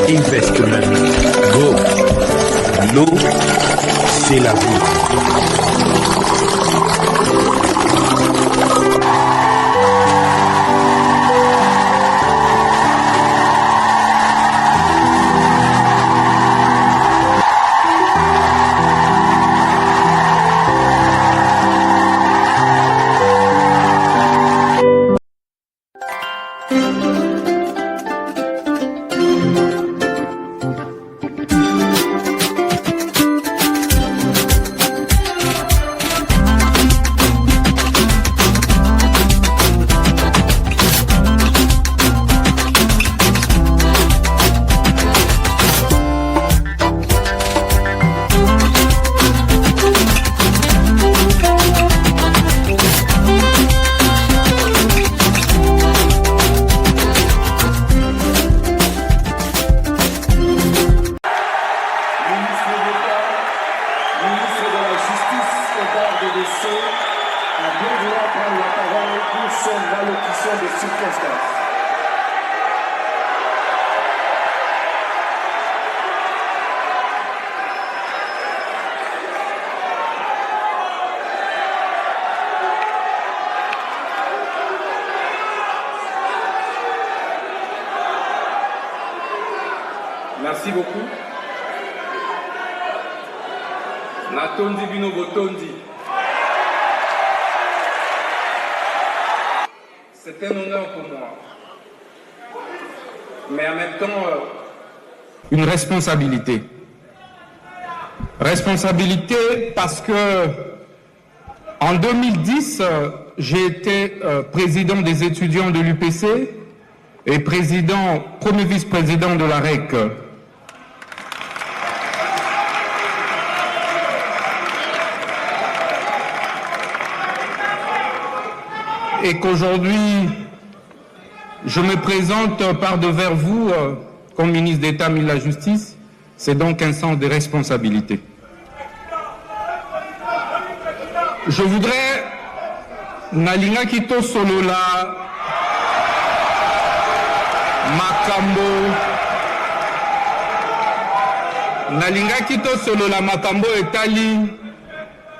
Investment. Go. L'eau, c'est la vie. Merci beaucoup. Natondi bino botondi. C'est un honneur pour moi. Mais en même temps, une responsabilité. Responsabilité parce que en 2010, j'ai été président des étudiants de l'UPC et premier vice-président de la REC. Et qu'aujourd'hui, je me présente par devers vous comme ministre d'État, ministre de la Justice, c'est donc un sens de responsabilité. Je voudrais, Nalinga Kito Solola, Makambo, Nalinga Kito Solola Makambo etali,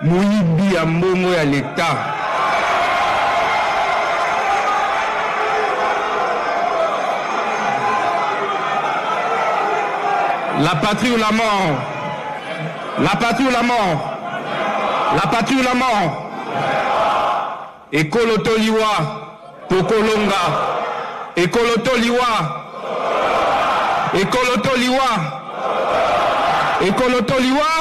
Mouibi Ambongo ya l'État. La patrie ou la mort? La patrie ou la mort? La patrie ou la mort? Ekoloto liwa, tokolonga. Ekoloto liwa. Ekoloto liwa. Ekoloto liwa,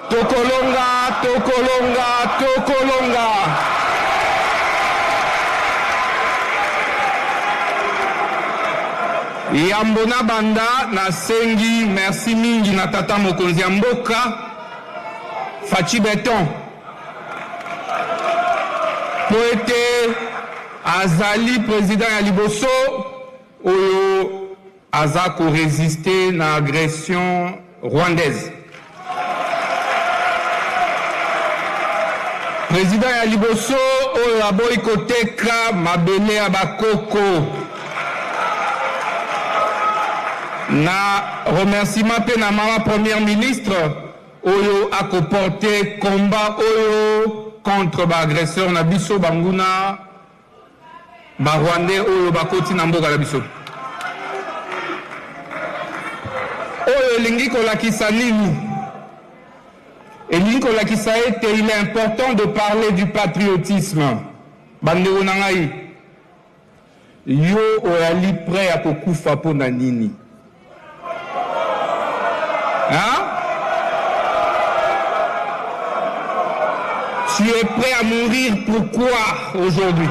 tokolonga, tokolonga, tokolonga. Yambona banda na sengi merci mingi na tata mokonzi ya mboka Fachi Beton po ete azali président ya liboso oyo aza ko résister na agression rwandaise. Président ya liboso oyo aboyi koteka mabele ya bakoko. Na remerciement pe na mama première ministre oyo a porté combat oyo contre ba agresseur na biso banguna ba rwandais oyo bakoti na mboka na biso. Oyo lingi kolakisa nini? Elingi kolakisa ete il est important de parler du patriotisme. Bandeko na ngai. Yo oyali prêt à kokufa pona nini? Hein? Tu es prêt à mourir pourquoi aujourd'hui?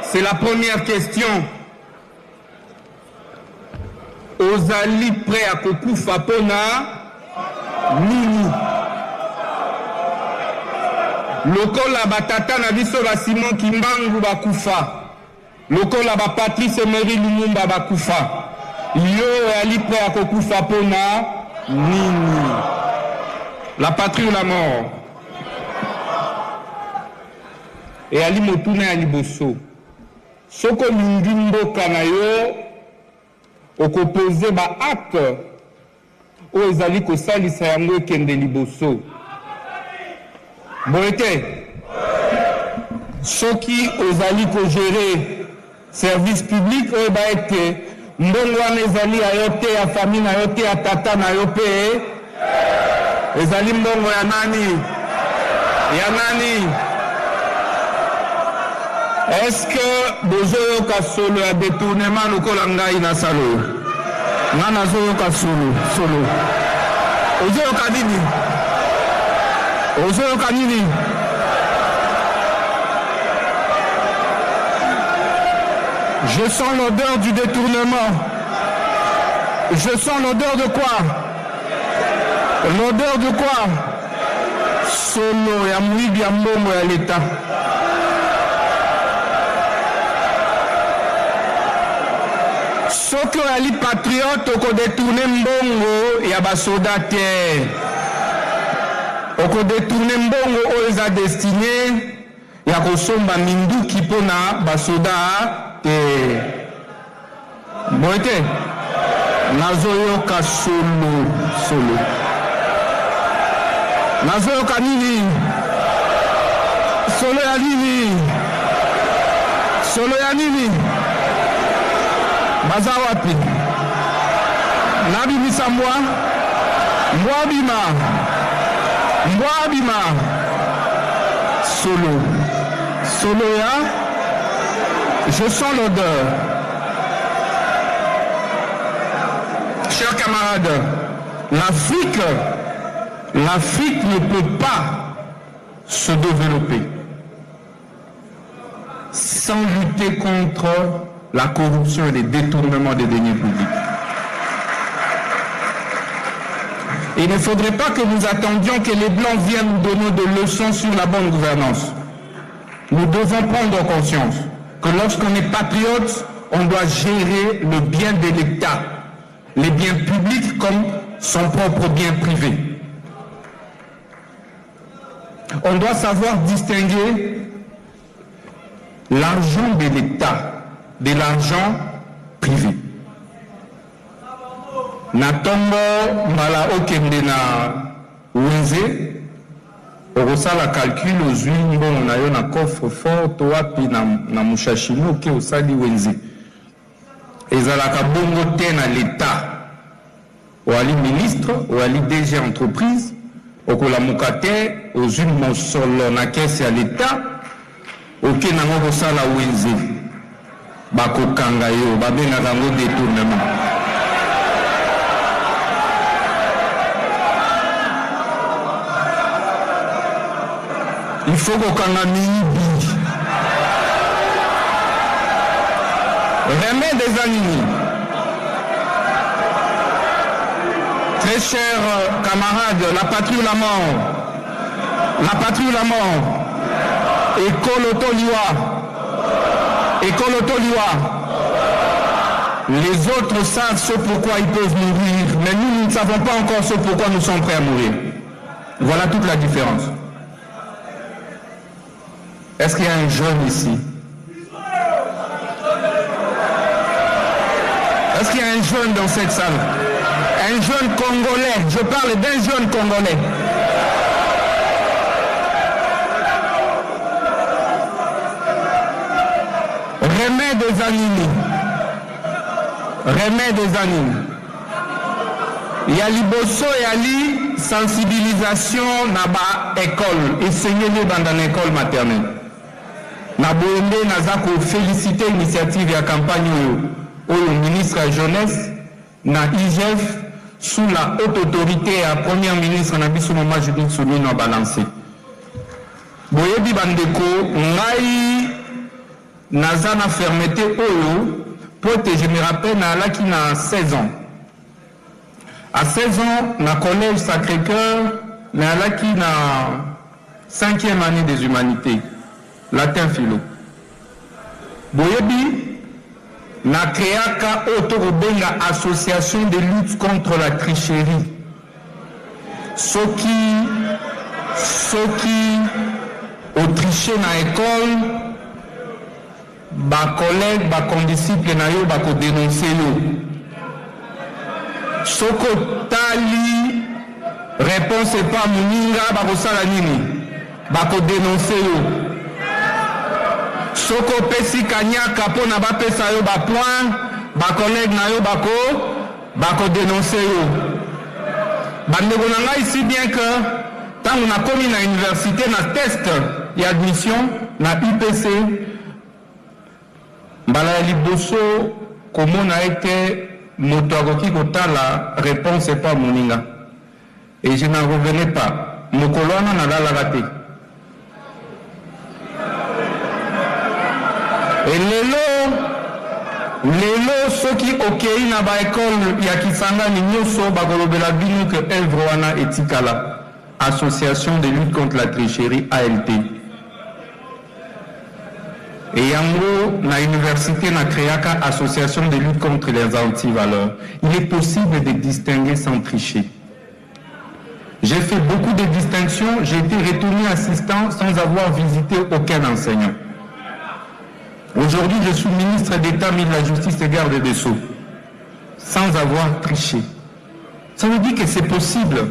C'est la première question. ozali prêt à kokufa pona nini? Lokola batata na biso ba Simon Kimbangu bakufa, lokola ba Patrice Emery Lumumba bakufa, yo ali prêt à kokufa pona nini? La patrie ou la mort? Et ali motuna ya liboso, soko mingi mboka na yo okopose ba acte oyo ezali kosalisa yango ekende liboso. Boyete, soki ozali kogere service public oyo baete mbongo wana ezali ya yo te, ya famille na yo te, ya tata na yo pe, ezali mbongo ya nani? Ya nani? Est-ce que bozoyoka solo ya détournement lokola ngai na salo? Nga nazoyoka solo. Ozoyoka nini? Ozoyoka nini? Je sens l'odeur du détournement. Je sens l'odeur de quoi? L'odeur de quoi? Solo ya mwibi ya mbongo ya l'État. Soki oyali patriote okodetourne mbongo ya basoda te, okodetourne mbongo oyo eza destine ya kosomba minduki mpona basoda te. Boye te nazoyoka solo. Nazoyoka nini? Solo ya nini? Solo ya nini? Baza wapi? Nabimisa mbwa? Mbwa bima. Solo ya? Je sens l'odeur. Chers camarades, l'Afrique ne peut pas se développer sans lutter contre la corruption et les détournements des deniers publics. Il ne faudrait pas que nous attendions que les Blancs viennent nous donner des leçons sur la bonne gouvernance. Nous devons prendre conscience que lorsqu'on est patriote, on doit gérer le bien de l'État, les biens publics comme son propre bien privé. On doit savoir distinguer l'argent de l'État de l'argent privé. Natombo mala okende na wenze okosala calcul ozwi mbongo na yo na coffre fort to wapi na mushashino ke osali wenze ezalaka bongo te na l'État. Oali ministre, oali DG entreprise okolamuka te ozwi mosolo na kese ya l'État oke nango kosala wenze bakokanga yo babengaka yango détournement. Il faut kokanga miyibi. Remède des animaux. Très chers camarades, la patrie ou la mort? La patrie ou la mort? École-Toliwa. Les autres savent ce pourquoi ils peuvent mourir, mais nous ne savons pas encore ce pourquoi nous sommes prêts à mourir. Voilà toute la différence. Est-ce qu'il y a un jeune ici? Est-ce qu'il y a un jeune dans cette salle? Un jeune Congolais, je parle d'un jeune Congolais. Remède des animaux. Il y a liboso et ali sensibilisation na ba école enseigner dans une école maternelle. Na boende nazako féliciter l'initiative ya campagne au ministre de la jeunesse na IGF sous la haute autorité à première ministre na biso mama Judith Suminwa balancé. Boyebi bandeko ngai naza na fermeté oyo pote je me rappelle na alaki na 16 ans À 16 ans, na collège Sacré-Cœur, na alaki na 5e année des humanités, latin philo. Boyebi, na créaka autorobenga association de lutte contre la tricherie. Soki au tricher na école, ba collègue, ba condisciple na yo ba ko dénoncer yo. Soko tali réponse pas muninga ba ko sala nini, ba ko dénoncer yo. Soko pesi kanyaka pona ba pesa yo ba point, ba collègue na yo ba ko dénoncer yo. Bandeko na ngai si bien que tant on a commis na université na test et admission na UPC mbala liboso komona ete moto akoki kotala réponse pas moninga et je n'en revenais pas mokolo wana nalalaka te et lelo soki okei na ba école ya Kisangani nyonso bakolobela bino que œuvre wana etikala association de lutte contre la tricherie ALT et yango na université na créaka association de lutte contre les antivaleurs. Il est possible de distinguer sans tricher. J'ai fait beaucoup de distinctions, j'ai été retourné assistant sans avoir visité aucun enseignant. Aujourd'hui, je suis ministre d'État, ministre de la Justice et garde des Sceaux, sans avoir triché. Ça veut dire que c'est possible.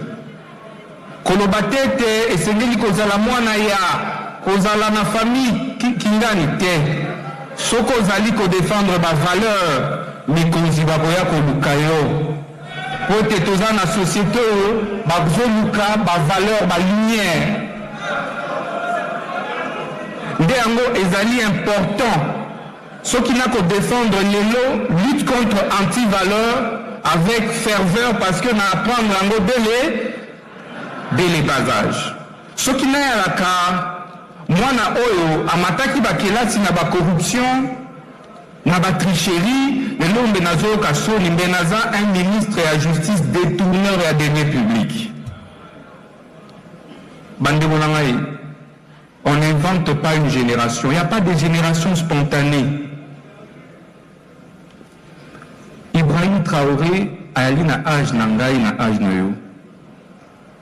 Kolobatete et sengeli kozala mwana ya kozala na famille kingani te. Soko zali ko défendre ba valeur mikonzi bakoya ko lukayo. Pote toza na société ba luka ba valeur ba lumière. Nde yango ezali important. Ceux qui n'a qu'à défendre les lots lutte contre anti-valeurs avec ferveur parce que n'a apprendre l'ango dès les bas âges. Ceux qui n'a à la cas, moi na oyo amataki ba kelasi na ba corruption, na ba tricherie, le l'homme benazo kaso limbenaza un ministre à justice détourneur et à deniers publics. Bande bonangai. On n'invente pas une génération. Il n'y a pas de génération spontanée. Ibrahim Traoré a eu na âge nangai na âge noyo.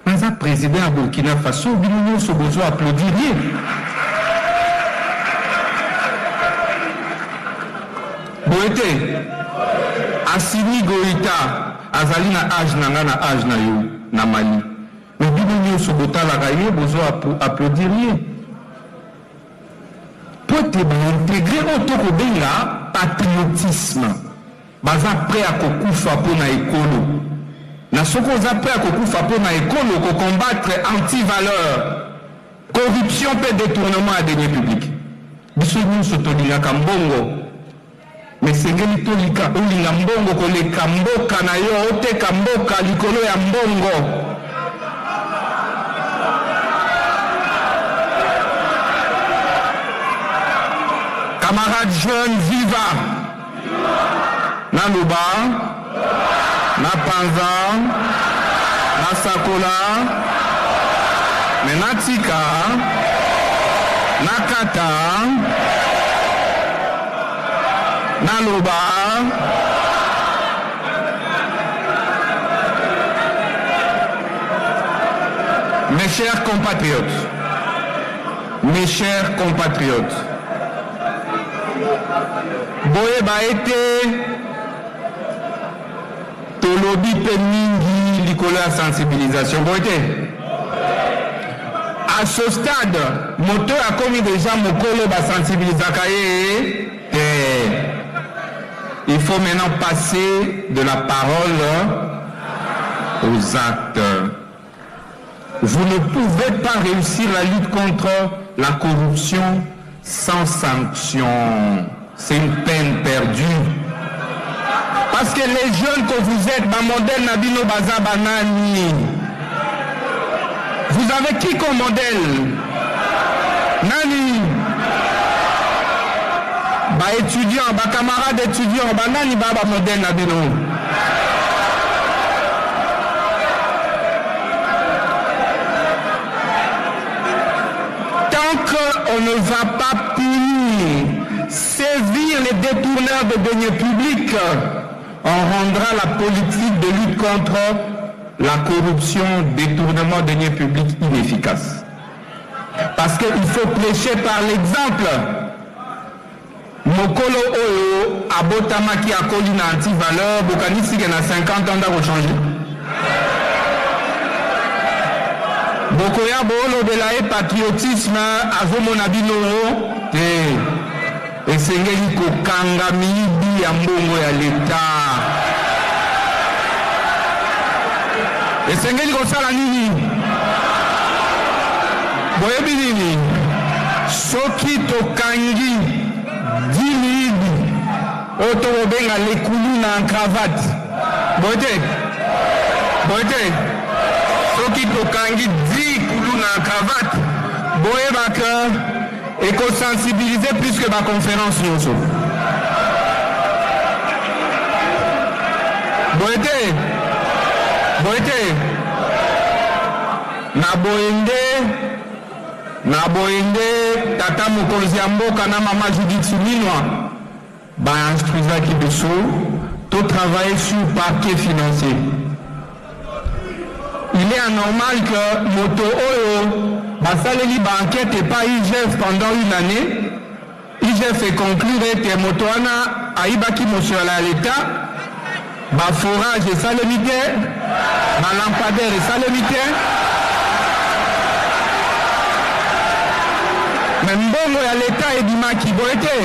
Mais un président à Burkina Faso, Binounio se besoin applaudir. Boete, Assimi Goïta, Azali na âge nanga na âge nayo na Mali. Mais Binounio se besoin applaudir. Peut intégrer autre benga patriotisme. Baza prêt à kokufa pour na écolo. Na soko za prêt à kokufa pour na écolo ko combattre anti-valeur, corruption et détournement à deniers publics. Biso nyonso tolinga kambongo. Mais sengeli tolika olinga mbongo ko le kamboka na yo ote kamboka likolo ya mbongo. Camarades jeunes, viva! Na Luba, na Panza, na Sakola, na Tika, na Kata, na Luba, mes chers compatriotes, Boye ba été tolobi pe mingi likolo ya sensibilisation. Boye à ce stade, moteur a commis déjà mokolo ba sensibilisaka ye. Il faut maintenant passer de la parole aux actes. Vous ne pouvez pas réussir la lutte contre la corruption sans sanction. C'est une peine perdue. Parce que les jeunes que vous êtes, ma modèle Nabino Baza Banani, vous avez qui comme modèle? Nani? Ba étudiant, ba camarade étudiant, ba nani ba modèle Nabino? on ne va pas punir, sévir les détourneurs de deniers publics, on rendra la politique de lutte contre la corruption, détournement de deniers publics inefficace. Parce qu'il faut prêcher par l'exemple. Mokolo Oyo, Abotamaki Akoli na anti-valeur, Bokanisi qui a 50 ans d'à changer. Bokoya Bolo de la patriotisme, Avo Monabino, et Sengeli Kokanga Mibi Ambongo ya l'État. Et Sengeli Kosala Nini. Boyebi Nini. Soki Tokangi, Dimibi, Otobenga Lekulu na cravate. Boyete. Boyete. Soki Tokangi, Dikulu na cravate. Boyebaka. Et qu'on sensibilise plus que ma conférence. Boyete, na boyende, tata mokonzi ya mboka na mama Judith Suminwa, ba instruisa qui beso, tout travailler sur parquet financier. Il est anormal que Moto Oyo, Basaleli ba enquête et pas IGF pendant une année. IGF est conclu que Moto Ana Aibaki Monsieur à l'État, ba forage et salemité, ba lampadaire et salemité. Mais mbongo ya l'État et Bimaki, boete.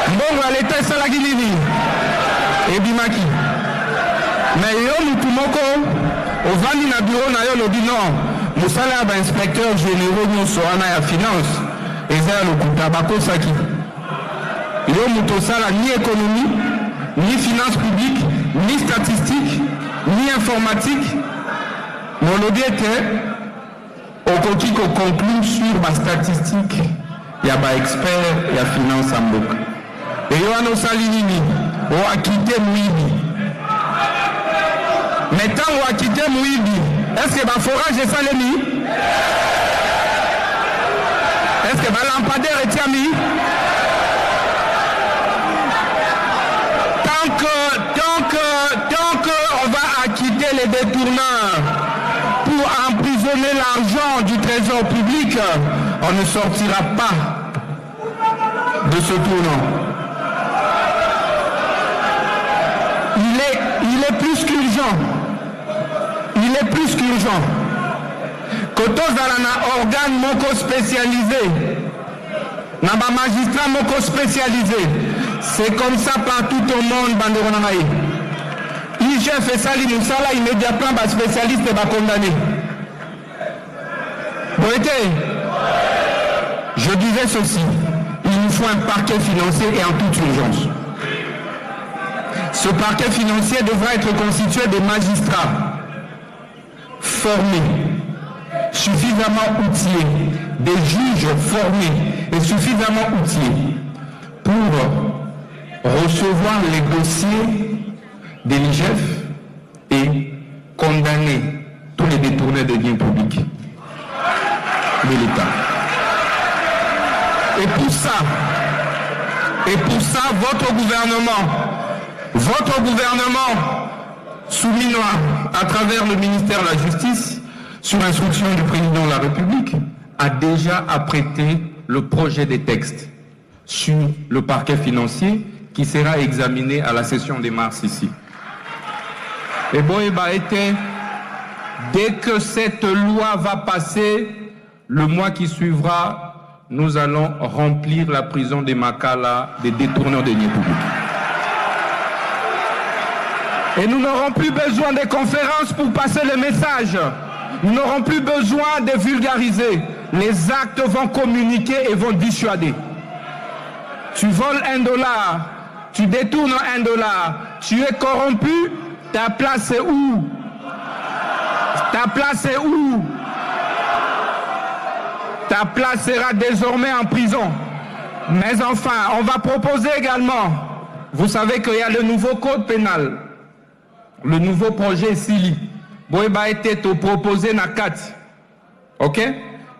Mbongo ya l'État et Salagilini et Bimaki. Mais yo mutumoko, au vandi na bureau na yo lobi non. Moussala ba inspecteur généraux nyonso wana ya finance eza lokuta bakosaki. Yo mutosala ni économie, ni finance publique, ni statistique, ni informatique. Mon lobby était au côté qu'on conclut sur ma statistique. Il y a ba expert, il y a finance en boucle. Et yo ano salinini, o a quitté Mouibi. Maintenant on a quitté Mouibi. Est-ce que le forage est salé? Est-ce que le lampadaire est mis? Tant qu'on va acquitter les détourneurs pour emprisonner l'argent du trésor public, on ne sortira pas de ce tournant. Il est plus qu'urgent. Il est plus qu'urgent. Koto Zalana organe moko spécialisé. Naba magistrat moko spécialisé. C'est comme ça partout au monde, Banderonanaï. IGF et Sali Moussala immédiatement ba spécialiste et ba condamné. Boété, je disais ceci. Il nous faut un parquet financier et en toute urgence. Ce parquet financier devra être constitué de magistrats formés, suffisamment outillés, des juges formés et suffisamment outillés pour recevoir les dossiers de l'IGF et condamner tous les détourneurs de biens publics de l'État. Et pour ça, votre gouvernement Souminois, à travers le ministère de la Justice, sur instruction du président de la République, a déjà apprêté le projet des textes sur le parquet financier qui sera examiné à la session de mars ici. Et Boéba était, dès que cette loi va passer, le mois qui suivra, nous allons remplir la prison des Makala des détourneurs de deniers publics. Et nous n'aurons plus besoin des conférences pour passer le message. Nous n'aurons plus besoin de vulgariser. Les actes vont communiquer et vont dissuader. Tu voles $1, tu détournes $1, tu es corrompu, ta place est où? Ta place est où? Ta place sera désormais en prison. Mais enfin, on va proposer également, vous savez qu'il y a le nouveau code pénal. Le nouveau projet Sili. Boéba était proposé na 4. Ok?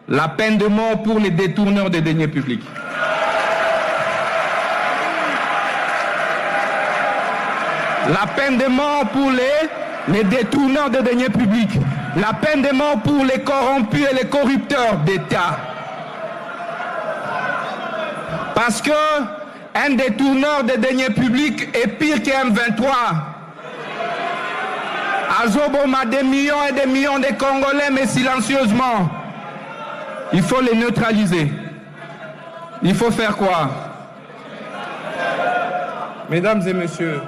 la peine de mort pour les détourneurs des deniers publics. La peine de mort pour les détourneurs des deniers publics. La peine de mort pour les corrompus et les corrupteurs d'État. Parce que un détourneur des deniers publics est pire qu'un 23. Azoboma des millions et des millions de Congolais, mais silencieusement. Il faut les neutraliser. Il faut faire quoi? Mesdames et messieurs,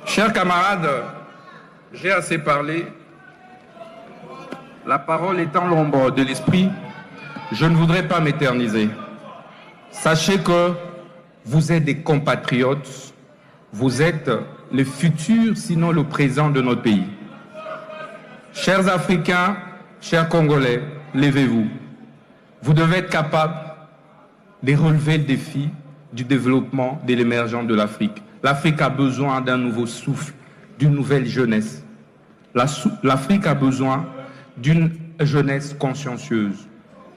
chers camarades, j'ai assez parlé. La parole étant l'ombre de l'esprit, je ne voudrais pas m'éterniser. Sachez que vous êtes des compatriotes, vous êtes le futur, sinon le présent de notre pays. Chers Africains, chers Congolais, levez-vous. Vous devez être capables de relever le défi du développement, de l'émergence de l'Afrique. L'Afrique a besoin d'un nouveau souffle, d'une nouvelle jeunesse. L'Afrique a besoin d'une jeunesse consciencieuse.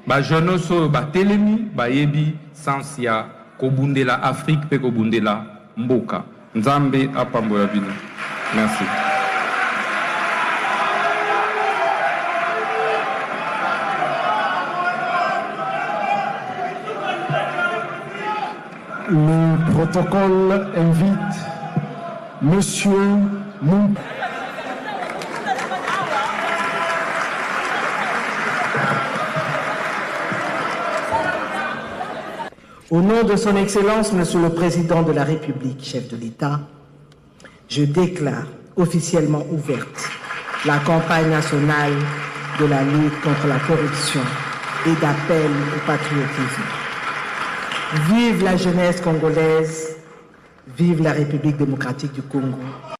Ba jeunesse ba telemi ba yebi sansia ko bundela Afrique pe ko bundela mboka. Nzambe apambola bino. Merci. Le protocole invite Monsieur Moum. Au nom de son Excellence, Monsieur le Président de la République, chef de l'État, je déclare officiellement ouverte la campagne nationale de la lutte contre la corruption et d'appel au patriotisme. Vive la jeunesse congolaise, vive la République démocratique du Congo.